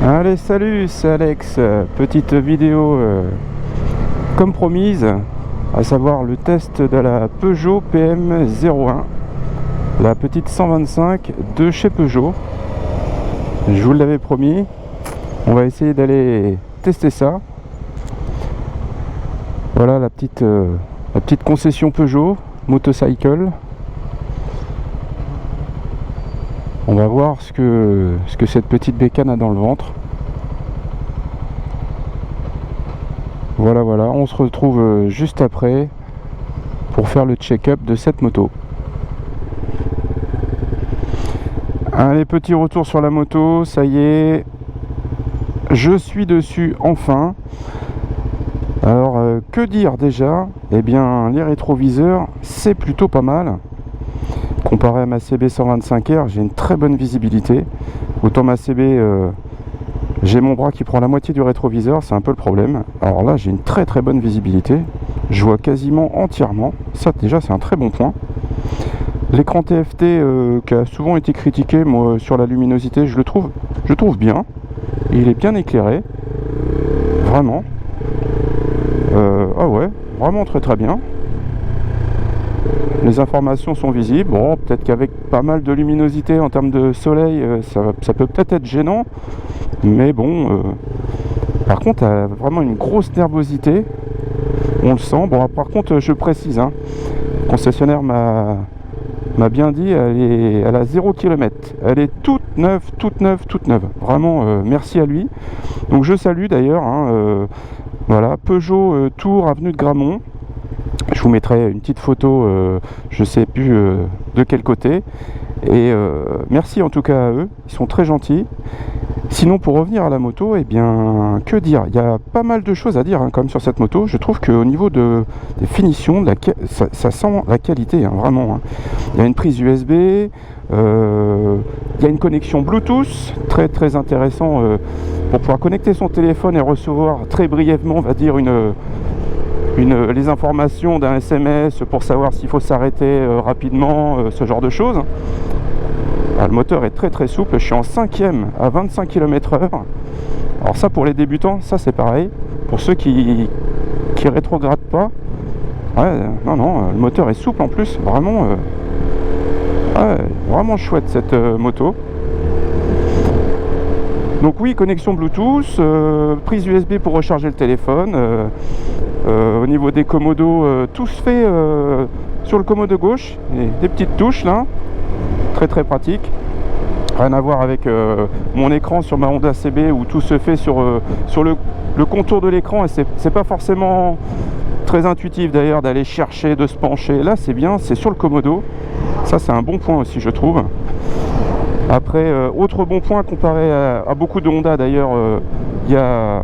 Allez, salut, c'est Alex. Petite vidéo comme promise, à savoir le test de la Peugeot PM01, la petite 125 de chez Peugeot. Je vous l'avais promis, on va essayer d'aller tester ça. Voilà la petite concession Peugeot Motorcycle. On va voir ce que cette petite bécane a dans le ventre. Voilà, on se retrouve juste après pour faire le check-up de cette moto. Allez, petit retour sur la moto, ça y est, je suis dessus enfin. Alors, que dire déjà? Eh bien, les rétroviseurs, c'est plutôt pas mal. Comparé à ma CB 125R, j'ai une très bonne visibilité. Autant ma CB, j'ai mon bras qui prend la moitié du rétroviseur, c'est un peu le problème. Alors là, j'ai une très bonne visibilité. Je vois quasiment entièrement. Ça, déjà, c'est un très bon point. L'écran TFT, qui a souvent été critiqué, moi, sur la luminosité, je trouve bien. Il est bien éclairé. Vraiment. Ah ouais, vraiment très bien. Les informations sont visibles. Bon, peut-être qu'avec pas mal de luminosité en termes de soleil, ça peut peut-être être gênant. Mais bon, par contre, elle a vraiment une grosse nervosité. On le sent. Bon, par contre, je précise, hein, le concessionnaire m'a bien dit, elle a 0 km. Elle est toute neuve. Vraiment, merci à lui. Donc je salue d'ailleurs, hein, voilà, Peugeot Tours, avenue de Gramont. Je vous mettrai une petite photo, je sais plus de quel côté. Et merci en tout cas à eux, ils sont très gentils. Sinon, pour revenir à la moto, eh bien, que dire? Il y a pas mal de choses à dire, hein, quand même, sur cette moto. Je trouve qu'au niveau des finitions, ça sent la qualité, hein, vraiment. Hein. Il y a une prise USB, il y a une connexion Bluetooth, très intéressant, pour pouvoir connecter son téléphone et recevoir très brièvement, on va dire, les informations d'un SMS pour savoir s'il faut s'arrêter rapidement, ce genre de choses. Le moteur est très souple, je suis en 5e à 25 km/h. Alors ça, pour les débutants, ça c'est pareil. Pour ceux qui rétrogradent pas, ouais, non, le moteur est souple en plus, vraiment, ouais, vraiment chouette cette moto. Donc oui, connexion Bluetooth, prise USB pour recharger le téléphone. Au niveau des commodos, tout se fait sur le commode gauche, et des petites touches là. Très pratique, rien à voir avec mon écran sur ma Honda CB où tout se fait sur le contour de l'écran, et c'est pas forcément très intuitif d'ailleurs d'aller chercher, de se pencher. Là c'est bien, c'est sur le commodo, ça c'est un bon point aussi, je trouve. Après, autre bon point comparé à beaucoup de Honda d'ailleurs, il y a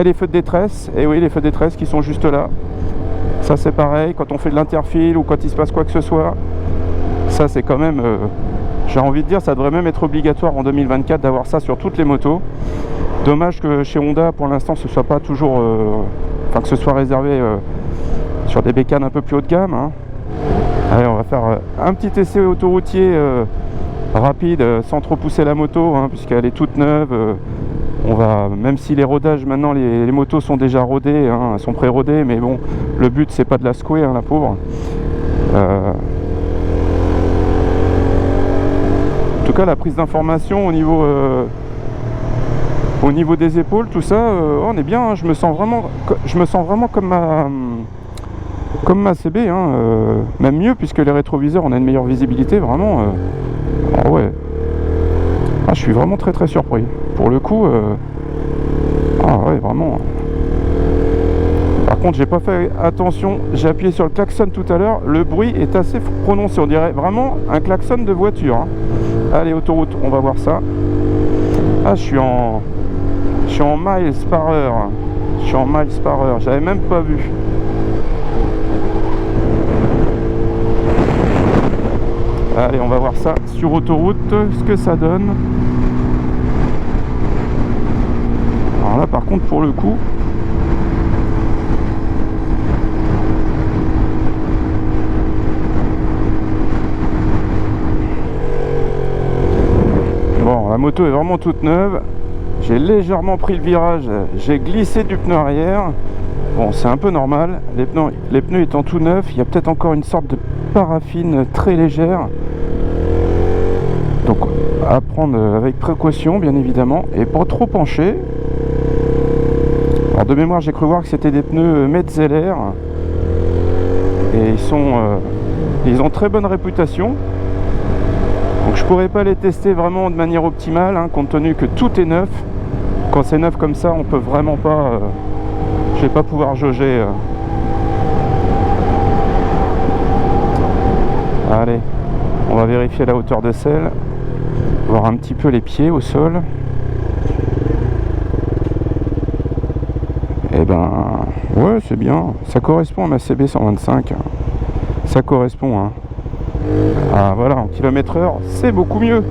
les feux de détresse, et oui, les feux de détresse qui sont juste là. Ça c'est pareil, quand on fait de l'interfile ou quand il se passe quoi que ce soit. Ça c'est quand même, j'ai envie de dire, ça devrait même être obligatoire en 2024 d'avoir ça sur toutes les motos. Dommage que chez Honda pour l'instant ce soit pas toujours, enfin que ce soit réservé sur des bécanes un peu plus haut de gamme, hein. Allez, on va faire un petit essai autoroutier rapide, sans trop pousser la moto, hein, puisqu'elle est toute neuve. On va, même si les rodages maintenant, les motos sont déjà rodées, hein, sont pré-rodées, mais bon, le but c'est pas de la secouer, hein, la pauvre. En tout cas, la prise d'information au niveau des épaules, tout ça, on est bien, hein. Je me sens vraiment comme ma CB, hein, même mieux, puisque les rétroviseurs, on a une meilleure visibilité, vraiment. Ah ouais, je suis vraiment très surpris. Pour le coup, ah ouais, vraiment. Par contre, j'ai pas fait attention, j'ai appuyé sur le klaxon tout à l'heure, le bruit est assez prononcé, on dirait vraiment un klaxon de voiture, hein. Allez, autoroute, on va voir ça. Ah, je suis en miles par heure. J'avais même pas vu. Allez, on va voir ça sur autoroute, ce que ça donne. Alors là, par contre, pour le coup, la moto est vraiment toute neuve. j'ai légèrement pris le virage, j'ai glissé du pneu arrière. Bon, c'est un peu normal, les pneus étant tout neufs, il y a peut-être encore une sorte de paraffine très légère. Donc à prendre avec précaution bien évidemment, et pas trop pencher. Alors de mémoire j'ai cru voir que c'était des pneus Metzeler, et ils ont très bonne réputation. Donc je pourrais pas les tester vraiment de manière optimale, hein, compte tenu que tout est neuf. Quand c'est neuf comme ça, on peut vraiment pas... je vais pas pouvoir jauger. Allez, on va vérifier la hauteur de selle, voir un petit peu les pieds au sol. Et ben, ouais, c'est bien. Ça correspond à ma CB 125. Ça correspond, hein. Ah voilà, en km/h, c'est beaucoup mieux.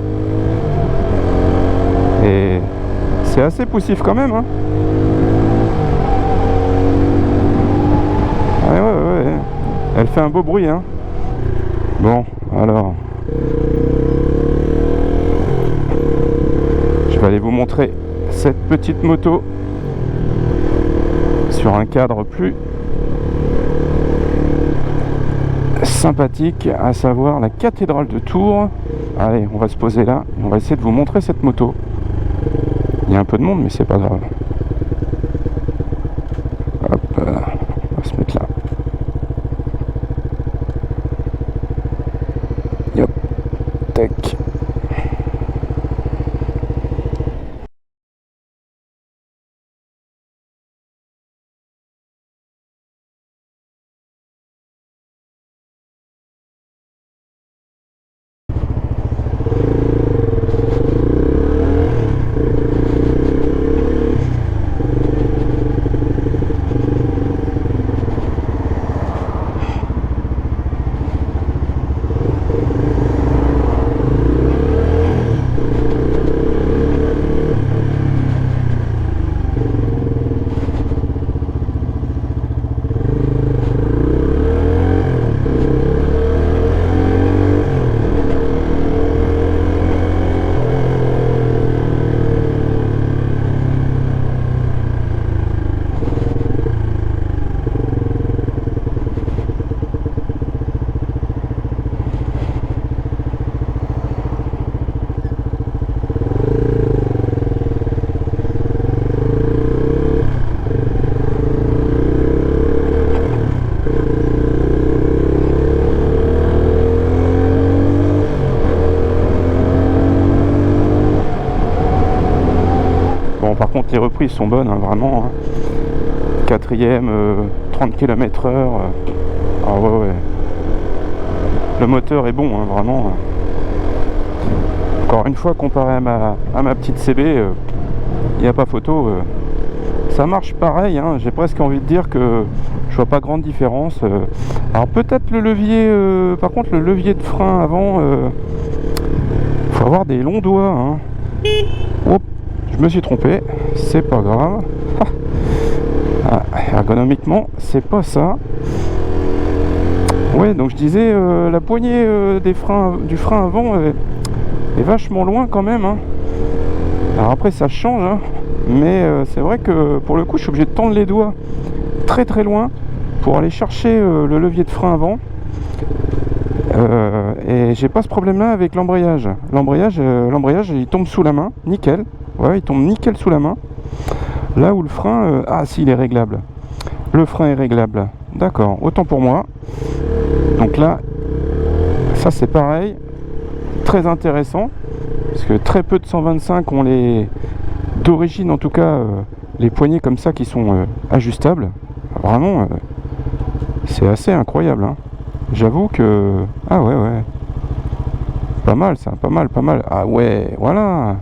Et c'est assez poussif quand même, hein. Ouais. Elle fait un beau bruit, hein. Bon, alors, je vais aller vous montrer cette petite moto sur un cadre plus sympathique, à savoir la cathédrale de Tours. Allez, on va se poser là et on va essayer de vous montrer cette moto. Il y a un peu de monde, mais c'est pas grave. Hop, on va se mettre là. Yop, tac. Bon, par contre les reprises sont bonnes, hein, vraiment, hein. Quatrième, 30 km/h. Ah ouais. Le moteur est bon, hein, vraiment. Encore une fois, comparé à ma petite CB, il n'y a pas photo. Ça marche pareil, hein. J'ai presque envie de dire que je vois pas grande différence. Alors peut-être le levier, par contre le levier de frein avant, faut avoir des longs doigts, hein. Oh, je me suis trompé, c'est pas grave. Ah, ergonomiquement, c'est pas ça. Ouais, donc je disais, la poignée du frein avant est vachement loin quand même, hein. Alors après ça change, hein, mais c'est vrai que pour le coup je suis obligé de tendre les doigts très très loin pour aller chercher le levier de frein avant. Et j'ai pas ce problème là avec l'embrayage. L'embrayage il tombe sous la main, nickel. Ouais, il tombe nickel sous la main. Là où le frein, ah si, il est réglable. Le frein est réglable. D'accord, autant pour moi. Donc là, ça c'est pareil, très intéressant, parce que très peu de 125 ont d'origine en tout cas, les poignées comme ça qui sont ajustables. Vraiment, c'est assez incroyable, hein. J'avoue que... Ah ouais. Pas mal ça, pas mal. Ah ouais, voilà.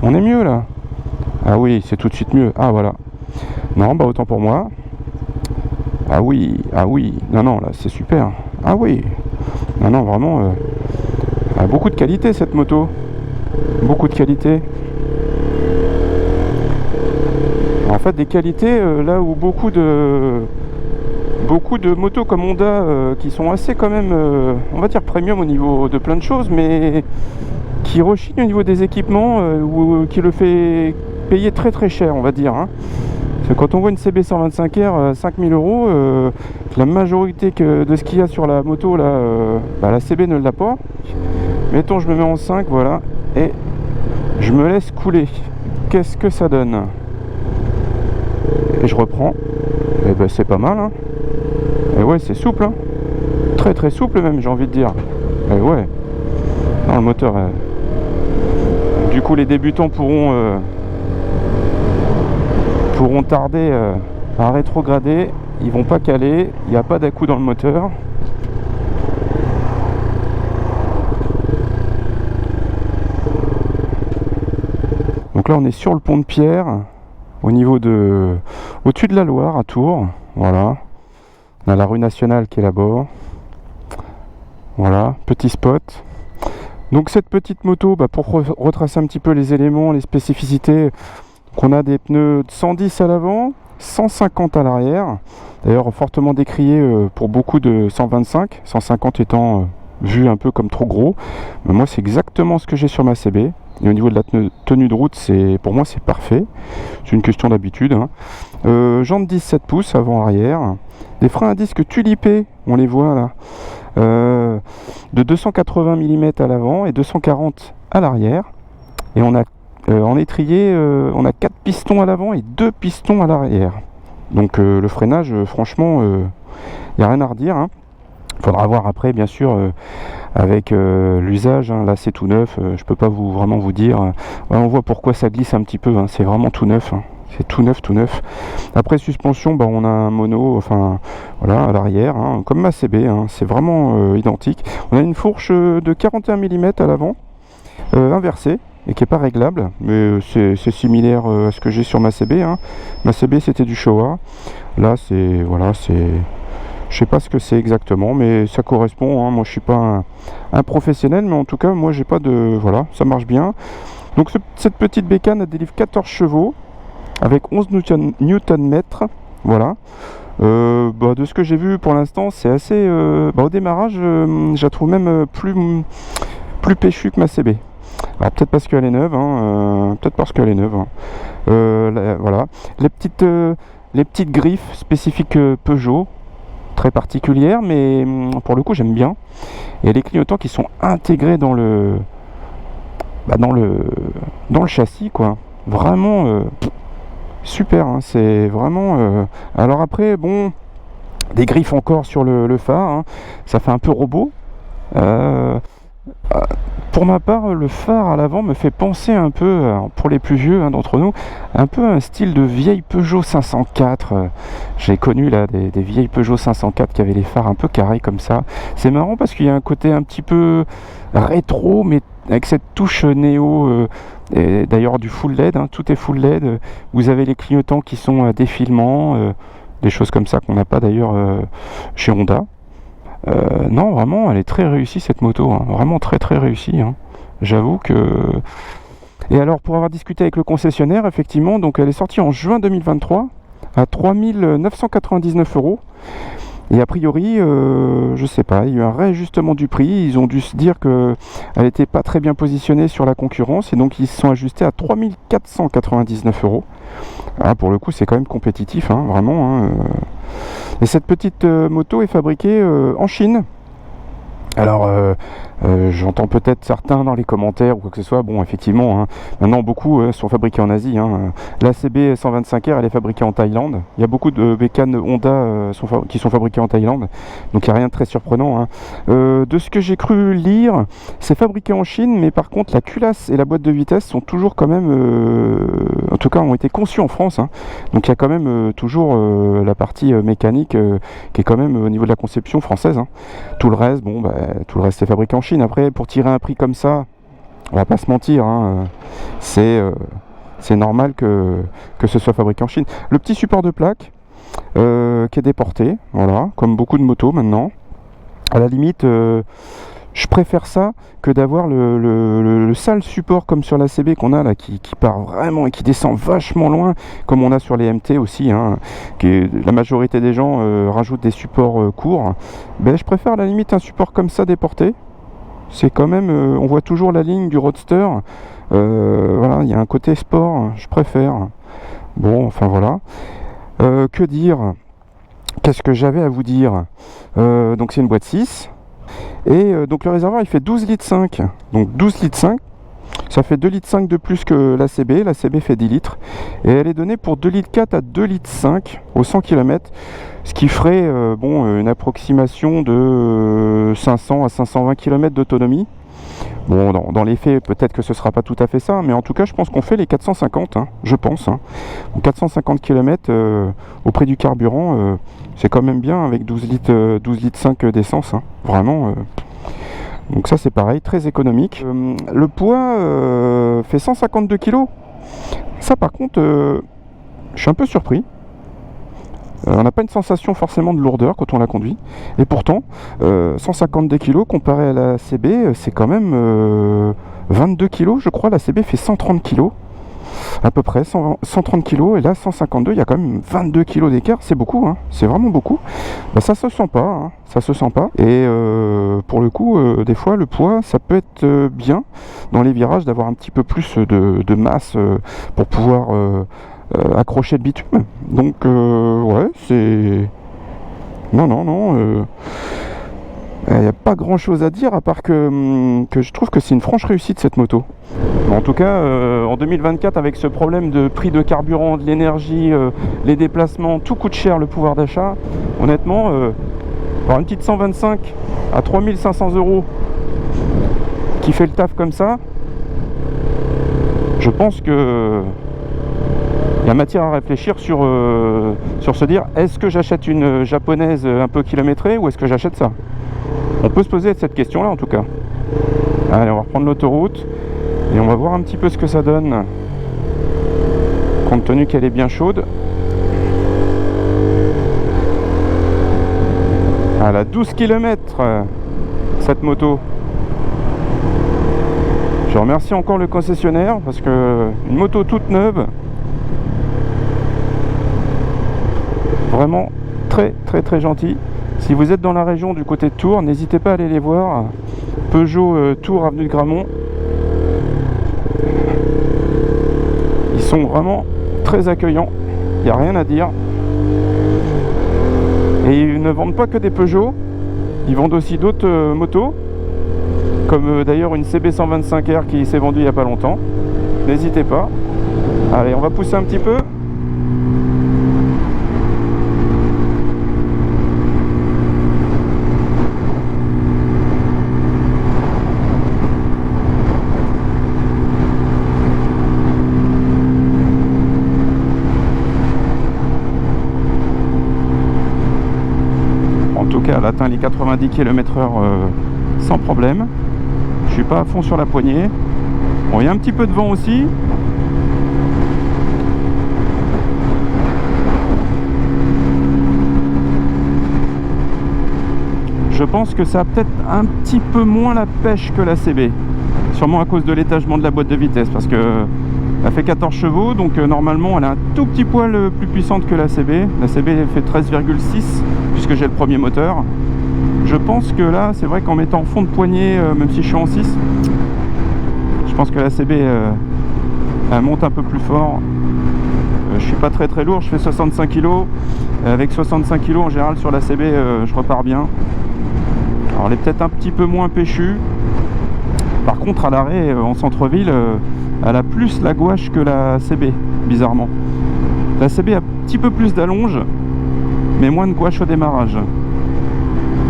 On est mieux là. Ah oui, c'est tout de suite mieux. Ah voilà. Non, bah autant pour moi. Ah oui. Non, là c'est super. Ah oui. Non, vraiment. Beaucoup de qualité cette moto. Beaucoup de qualité. En fait, des qualités là où beaucoup de motos comme Honda qui sont assez quand même, on va dire premium au niveau de plein de choses, mais qui rechigne au niveau des équipements ou qui le fait payer très très cher, on va dire. Hein. Parce que quand on voit une CB 125R 5000 euros, la majorité de ce qu'il y a sur la moto, là, la CB ne l'a pas. Mettons, je me mets en 5, voilà, et je me laisse couler. Qu'est-ce que ça donne? Et je reprends. Et ben c'est pas mal. Hein. Et ouais, c'est souple. Hein. Très très souple même, j'ai envie de dire. Et ouais. Non, le moteur. Du coup, les débutants pourront tarder à rétrograder. Ils vont pas caler. Il n'y a pas d'à-coup dans le moteur. Donc là, on est sur le pont de Pierre, au-dessus de la Loire, à Tours. Voilà. On a la rue nationale qui est là-bas. Voilà, petit spot. Donc cette petite moto, pour retracer un petit peu les éléments, les spécificités, on a des pneus de 110 à l'avant, 150 à l'arrière. D'ailleurs, fortement décrié pour beaucoup de 125, 150 étant vu un peu comme trop gros. Mais moi, c'est exactement ce que j'ai sur ma CB. Et au niveau de la tenue de route, pour moi c'est parfait. C'est une question d'habitude. Hein. Jantes 17 pouces avant-arrière. Des freins à disque tulipés, on les voit là. De 280 mm à l'avant et 240 à l'arrière. Et on a en étrier, on a 4 pistons à l'avant et 2 pistons à l'arrière. Donc le freinage, franchement, il n'y a rien à redire. Hein. Faudra voir après, bien sûr, avec l'usage. Hein, là, c'est tout neuf. Je peux pas vraiment vous dire. On voit pourquoi ça glisse un petit peu. Hein, c'est vraiment tout neuf. Hein, c'est tout neuf, tout neuf. Après suspension, on a un mono, enfin, voilà, à l'arrière, hein, comme ma CB. Hein, c'est vraiment identique. On a une fourche de 41 mm à l'avant, inversée, et qui est pas réglable, mais c'est similaire à ce que j'ai sur ma CB. Hein. Ma CB, c'était du Showa. Là, c'est voilà, c'est je sais pas ce que c'est exactement, mais ça correspond. Hein. Moi, je suis pas un professionnel, mais en tout cas, moi, j'ai pas de... Voilà, ça marche bien. Donc, cette petite bécane délivre 14 chevaux avec 11 Nm. Voilà. De ce que j'ai vu pour l'instant, c'est assez... au démarrage, je la trouve même plus péchue que ma CB. Alors, peut-être parce qu'elle est neuve. Hein, voilà. Les petites griffes spécifiques Peugeot. Très particulière, mais pour le coup j'aime bien. Et les clignotants qui sont intégrés dans le châssis, quoi. Vraiment super. Hein, c'est vraiment. Alors après, des griffes encore sur le phare. Hein, ça fait un peu robot. Pour ma part, le phare à l'avant me fait penser un peu, pour les plus vieux d'entre nous, un peu un style de vieille Peugeot 504. J'ai connu là des vieilles Peugeot 504 qui avaient les phares un peu carrés comme ça. C'est marrant parce qu'il y a un côté un petit peu rétro, mais avec cette touche néo. D'ailleurs du full LED, hein, tout est full LED. Vous avez les clignotants qui sont à défilement, des choses comme ça qu'on n'a pas d'ailleurs chez Honda. Non, vraiment, elle est très réussie cette moto, hein. Vraiment très très réussie. Hein. J'avoue que... Et alors, pour avoir discuté avec le concessionnaire, effectivement, donc elle est sortie en juin 2023 à 3 999 €. Et a priori, je sais pas, il y a eu un réajustement du prix. Ils ont dû se dire qu'elle n'était pas très bien positionnée sur la concurrence. Et donc, ils se sont ajustés à 3 499 €. Ah, pour le coup, c'est quand même compétitif, hein, vraiment. Hein. Et cette petite moto est fabriquée en Chine. Alors, j'entends peut-être certains dans les commentaires ou quoi que ce soit. Bon, effectivement, hein, maintenant beaucoup sont fabriqués en Asie. Hein. La CB 125R, elle est fabriquée en Thaïlande. Il y a beaucoup de bécanes Honda qui sont fabriquées en Thaïlande. Donc, il n'y a rien de très surprenant. Hein. De ce que j'ai cru lire, c'est fabriqué en Chine, mais par contre, la culasse et la boîte de vitesse sont toujours quand même... en tout cas, ont été conçus en France. Hein. Donc, il y a quand même toujours la partie mécanique qui est quand même au niveau de la conception française. Hein. Tout le reste, tout le reste est fabriqué en Chine. Après, pour tirer un prix comme ça, on va pas se mentir, hein, c'est normal que ce soit fabriqué en Chine. Le petit support de plaque qui est déporté, voilà, comme beaucoup de motos maintenant. À la limite, je préfère ça que d'avoir le sale support comme sur la CB qu'on a là, qui part vraiment et qui descend vachement loin, comme on a sur les MT aussi. Hein, la majorité des gens rajoutent des supports courts. Je préfère à la limite un support comme ça déporté. C'est quand même, on voit toujours la ligne du Roadster. Voilà, il y a un côté sport, je préfère. Bon, enfin voilà. Que dire? Qu'est-ce que j'avais à vous dire? Donc c'est une boîte 6. Et donc le réservoir il fait 12 litres 5. Donc 12 litres 5. Ça fait 2 litres 5 de plus que l'ACB. L'ACB fait 10 litres. Et elle est donnée pour 2 litres 4 à 2 litres 5 au 100 km. Ce qui ferait une approximation de 500 à 520 km d'autonomie. Bon, dans les faits, peut-être que ce ne sera pas tout à fait ça, mais en tout cas, je pense qu'on fait les 450, hein, je pense. Hein. 450 km au prix du carburant, c'est quand même bien avec 12 litres 5 d'essence. Hein. Vraiment. Donc ça, c'est pareil, très économique. Le poids fait 152 kg. Ça, par contre, je suis un peu surpris. On n'a pas une sensation forcément de lourdeur quand on la conduit. Et pourtant, 152 kg comparé à la CB, c'est quand même 22 kg, je crois. La CB fait 130 kg, à peu près, 130 kg. Et là, 152, il y a quand même 22 kg d'écart. C'est beaucoup, hein, c'est vraiment beaucoup. Ben, ça se sent pas, hein, ça se sent pas. Et pour le coup, des fois, le poids, ça peut être bien dans les virages d'avoir un petit peu plus de masse pour pouvoir... accrocher le bitume. Donc ouais, c'est... Non, il n'y a pas grand chose à dire à part que je trouve que c'est une franche réussite cette moto. En tout cas, en 2024, avec ce problème de prix de carburant, de l'énergie, les déplacements, tout coûte cher, le pouvoir d'achat, honnêtement, avoir une petite 125 à 3500 € qui fait le taf comme ça, je pense que il y a matière à réfléchir sur se dire, est-ce que j'achète une japonaise un peu kilométrée ou est-ce que j'achète ça? On peut se poser cette question-là en tout cas. Allez, on va reprendre l'autoroute et on va voir un petit peu ce que ça donne, compte tenu qu'elle est bien chaude. Elle a 12 km cette moto. Je remercie encore le concessionnaire parce que une moto toute neuve, vraiment très gentil. Si vous êtes dans la région du côté de Tours, n'hésitez pas à aller les voir. Peugeot Tours avenue de Gramont. Ils sont vraiment très accueillants, il n'y a rien à dire. Et ils ne vendent pas que des Peugeot, ils vendent aussi d'autres motos, comme d'ailleurs une CB125R qui s'est vendue il n'y a pas longtemps. N'hésitez pas. Allez, on va pousser un petit peu. Elle atteint les 90 km/h sans problème. Je suis pas à fond sur la poignée. Bon, il y a un petit peu de vent aussi. Je pense que ça a peut-être un petit peu moins la pêche que la CB. Sûrement à cause de l'étagement de la boîte de vitesse, parce que elle fait 14 chevaux, donc normalement elle est un tout petit poil plus puissante que la CB. La CB elle fait 13,6 puisque j'ai le premier moteur. Je pense que là, c'est vrai qu'en mettant fond de poignée, même si je suis en 6, je pense que la CB elle monte un peu plus fort. Je suis pas très lourd, je fais 65 kg. Avec 65 kg en général sur la CB, je repars bien. Alors elle est peut-être un petit peu moins péchue. Par contre à l'arrêt en centre-ville, elle a plus la gouache que la CB, bizarrement. La CB a un petit peu plus d'allonge, mais moins de gouache au démarrage.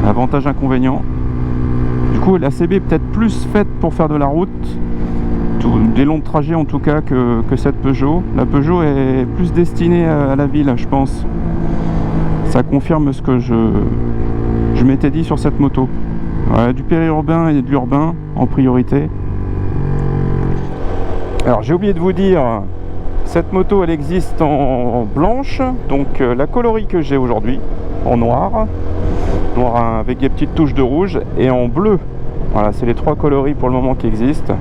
Avantage inconvénient. Du coup la CB est peut-être plus faite pour faire de la route, des longs trajets en tout cas, que cette Peugeot. La Peugeot est plus destinée à la ville, je pense. Ça confirme ce que je m'étais dit sur cette moto. Ouais, du périurbain et de l'urbain en priorité. Alors j'ai oublié de vous dire, cette moto elle existe en blanche, donc la coloris que j'ai aujourd'hui, en noir avec des petites touches de rouge, et en bleu. Voilà, c'est les trois coloris pour le moment qui existent.